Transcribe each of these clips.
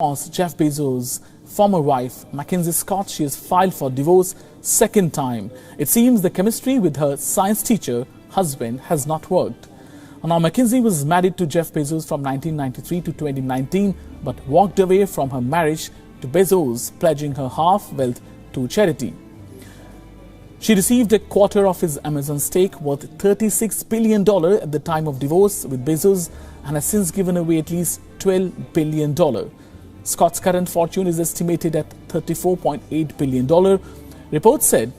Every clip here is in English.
Jeff Bezos' former wife, MacKenzie Scott, she has filed for divorce second time. It seems the chemistry with her science teacher husband has not worked. Now, MacKenzie was married to Jeff Bezos from 1993 to 2019, but walked away from her marriage to Bezos, pledging her half wealth to charity. She received a quarter of his Amazon stake worth $36 billion at the time of divorce with Bezos and has since given away at least $12 billion. Scott's current fortune is estimated at $34.8 billion. Reports said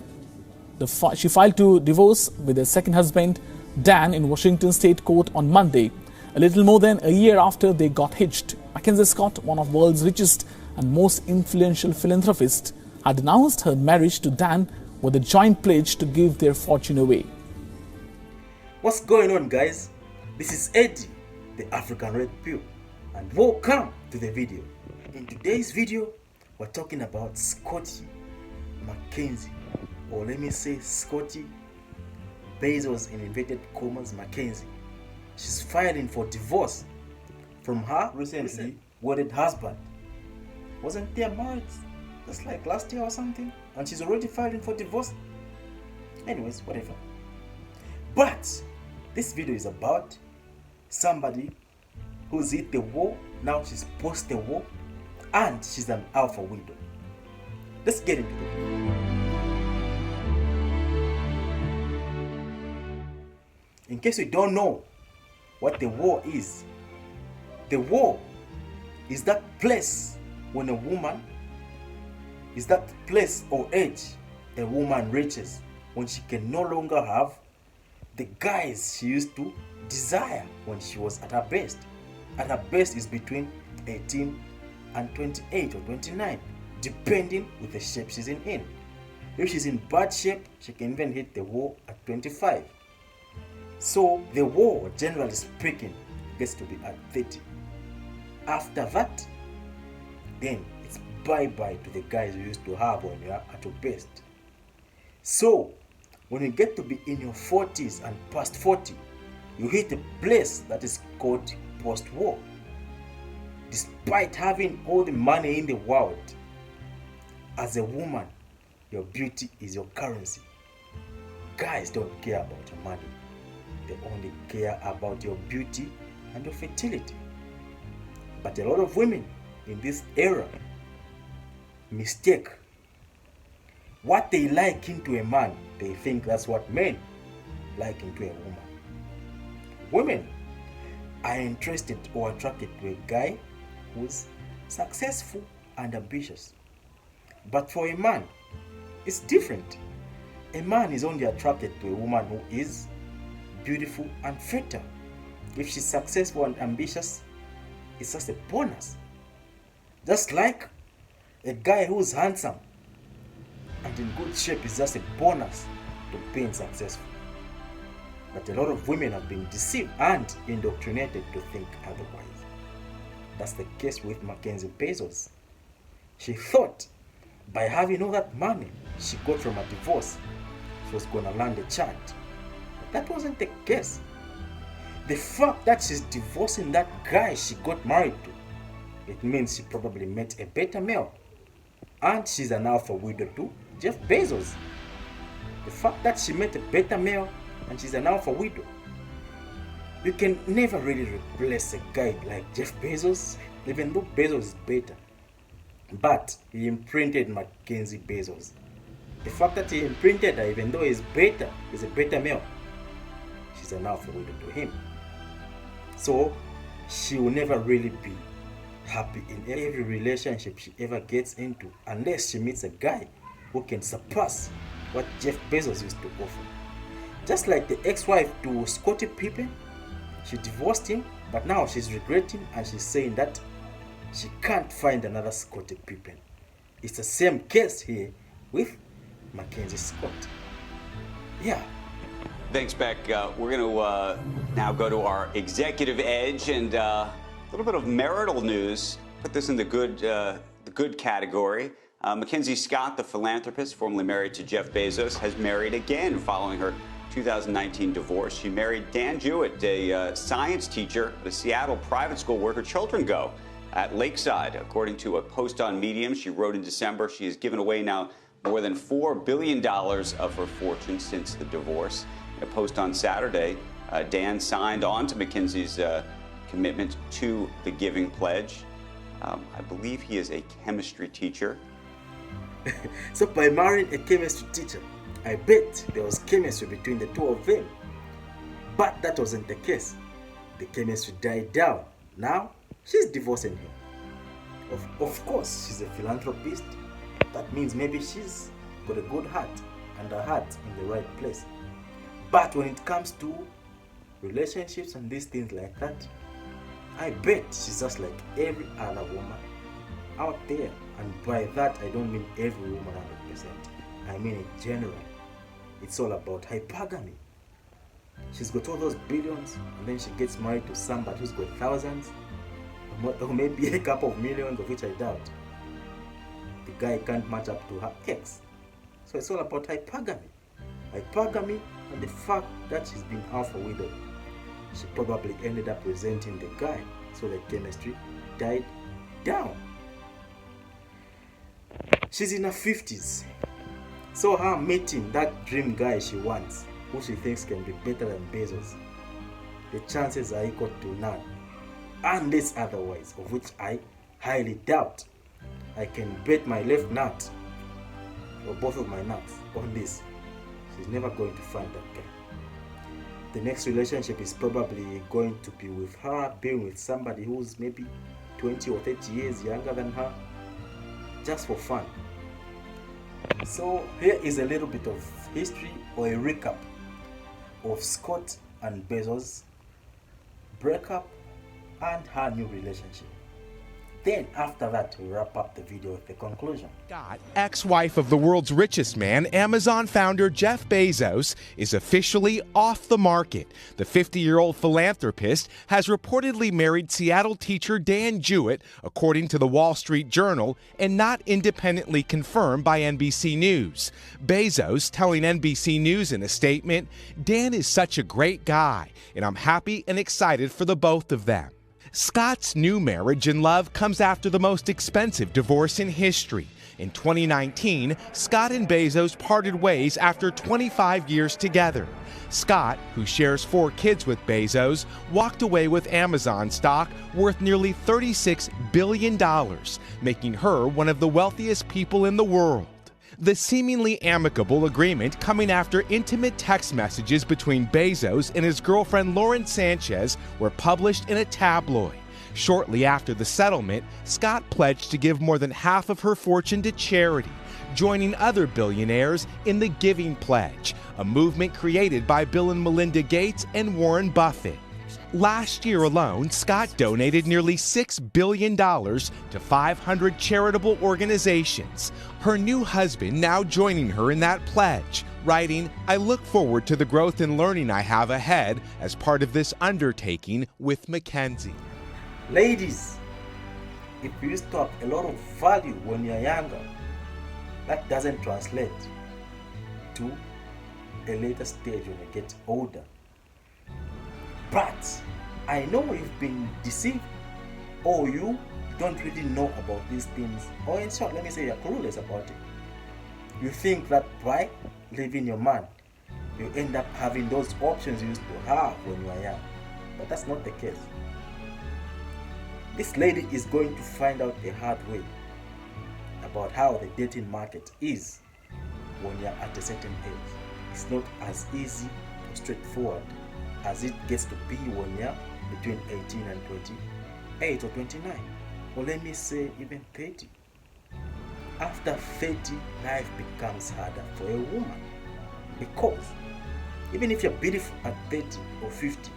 she filed to divorce with her second husband, Dan, in Washington State Court on Monday, a little more than a year after they got hitched. MacKenzie Scott, one of the world's richest and most influential philanthropists, had announced her marriage to Dan with a joint pledge to give their fortune away. What's going on, guys? This is Eddie, the African Red Pill, and welcome to the video. In today's video, we're talking about Scotty MacKenzie, or let me say Scotty Bezos in inverted commas MacKenzie. She's filing for divorce from her recently wedded husband. Wasn't they married just like last year or something? And she's already filing for divorce? Anyways, whatever. But this video is about somebody who's hit the wall, now she's post the wall, and she's an alpha widow. Let's get into it. In case you don't know what the war is that place when a woman, is that place or age a woman reaches when she can no longer have the guys she used to desire when she was at her best. At her best is between 18 and 28 or 29, depending with the shape she's in. If she's in bad shape, she can even hit the wall at 25. So the wall, generally speaking, gets to be at 30. After that, then it's bye-bye to the guys you used to have when you're at your best. So when you get to be in your 40s and past 40, you hit a place that is called post-war. Despite having all the money in the world, as a woman, your beauty is your currency. Guys don't care about your money. They only care about your beauty and your fertility. But a lot of women in this era mistake what they like into a man. They think that's what men like into a woman. Women are interested or attracted to a guy who's successful and ambitious. But for a man, it's different. A man is only attracted to a woman who is beautiful and fertile. If she's successful and ambitious, it's just a bonus. Just like a guy who's handsome and in good shape is just a bonus to being successful. But a lot of women have been deceived and indoctrinated to think otherwise. That's the case with MacKenzie Bezos. She thought by having all that money she got from a divorce, she was going to land a child. But that wasn't the case. The fact that she's divorcing that guy she got married to, it means she probably met a better male. And she's an alpha widow to Jeff Bezos. The fact that she met a better male and she's an alpha widow, you can never really replace a guy like Jeff Bezos, even though Bezos is better. But he imprinted MacKenzie Bezos. The fact that he imprinted her, even though he's better, is a better male, she's an alpha widow to him. So she will never really be happy in every relationship she ever gets into unless she meets a guy who can surpass what Jeff Bezos used to offer. Just like the ex-wife to Scottie Pippen, she divorced him, but now she's regretting and she's saying that she can't find another Scottie Pippen. It's the same case here with MacKenzie Scott. Yeah. Thanks, Beck. We're going to now go to our executive edge and a little bit of marital news. Put this in the good category. MacKenzie Scott, the philanthropist, formerly married to Jeff Bezos, has married again following her 2019 divorce. She married Dan Jewett, a science teacher at a Seattle private school where her children go. at Lakeside. According to a post on Medium she wrote in December, she has given away now more than $4 billion of her fortune since the divorce. In a post on Saturday, Dan signed on to MacKenzie's commitment to the Giving Pledge. I believe he is a chemistry teacher. So by marrying a chemistry teacher, I bet there was chemistry between the two of them. But that wasn't the case. The chemistry died down. Now, she's divorcing him. Of course, she's a philanthropist. That means maybe she's got a good heart and her heart in the right place. But when it comes to relationships and these things like that, I bet she's just like every other woman out there. And by that, I don't mean every woman 100%. I mean in general. It's all about hypergamy. She's got all those billions, and then she gets married to somebody who's got thousands, or maybe a couple of millions, of which I doubt. The guy can't match up to her ex. So it's all about hypergamy. Hypergamy and the fact that she's been alpha widow. She probably ended up resenting the guy, so the chemistry died down. She's in her 50s. So her meeting that dream guy she wants, who she thinks can be better than Bezos, the chances are equal to none. Unless otherwise, of which I highly doubt. I can bet my left nut, or both of my nuts, on this. She's never going to find that guy. The next relationship is probably going to be with her being with somebody who's maybe 20 or 30 years younger than her, just for fun. So here is a little bit of history, or a recap of Scott and Bezos' breakup and her new relationship. Then after that, we'll wrap up the video with the conclusion. Scott, ex-wife of the world's richest man, Amazon founder Jeff Bezos, is officially off the market. The 50-year-old philanthropist has reportedly married Seattle teacher Dan Jewett, according to the Wall Street Journal, and not independently confirmed by NBC News. Bezos telling NBC News in a statement, "Dan is such a great guy, and I'm happy and excited for the both of them." Scott's new marriage and love comes after the most expensive divorce in history. In 2019, Scott and Bezos parted ways after 25 years together. Scott, who shares 4 kids with Bezos, walked away with Amazon stock worth nearly $36 billion, making her one of the wealthiest people in the world. The seemingly amicable agreement coming after intimate text messages between Bezos and his girlfriend Lauren Sanchez were published in a tabloid. Shortly after the settlement, Scott pledged to give more than half of her fortune to charity, joining other billionaires in the Giving Pledge, a movement created by Bill and Melinda Gates and Warren Buffett. Last year alone, Scott donated nearly $6 billion to 500 charitable organizations. Her new husband now joining her in that pledge, writing, "I look forward to the growth and learning I have ahead as part of this undertaking with MacKenzie." Ladies, if you used to have a lot of value when you're younger, that doesn't translate to a later stage when you get older. But I know you've been deceived, or you don't really know about these things, or in short, let me say you're clueless about it. You think that by leaving your man, you end up having those options you used to have when you were young. But that's not the case. This lady is going to find out the hard way about how the dating market is when you're at a certain age. It's not as easy or straightforward as it gets to be when you're between 18 and 28 or 29, or let me say even 30. After 30, life becomes harder for a woman, because even if you're beautiful at 30 or 50,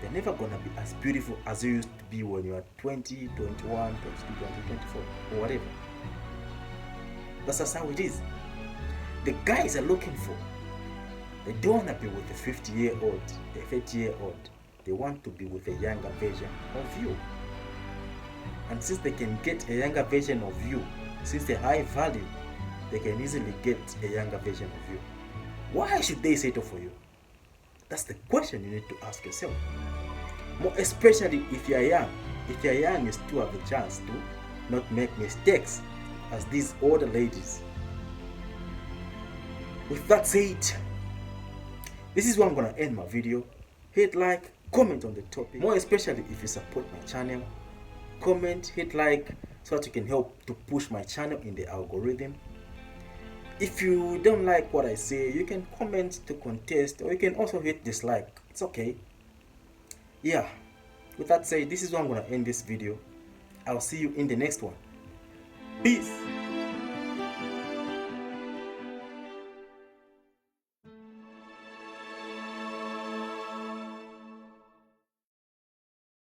you're never gonna be as beautiful as you used to be when you were 20, 21, 22, 23, 24, or whatever. That's just how it is. The guys are looking for, they don't want to be with a 50-year-old, a 30-year-old. They want to be with a younger version of you. And since they can get a younger version of you, since they're high value, they can easily get a younger version of you. Why should they settle for you? That's the question you need to ask yourself. More especially if you're young if you're young, you still have a chance to not make mistakes as these older ladies. With that said, this is where I'm gonna end my video. Hit like, comment on the topic, more especially if you support my channel. Comment, hit like, so that you can help to push my channel in the algorithm. If you don't like what I say, you can comment to contest, or you can also hit dislike. It's okay. Yeah, with that said, this is where I'm gonna end this video. I'll see you in the next one. Peace.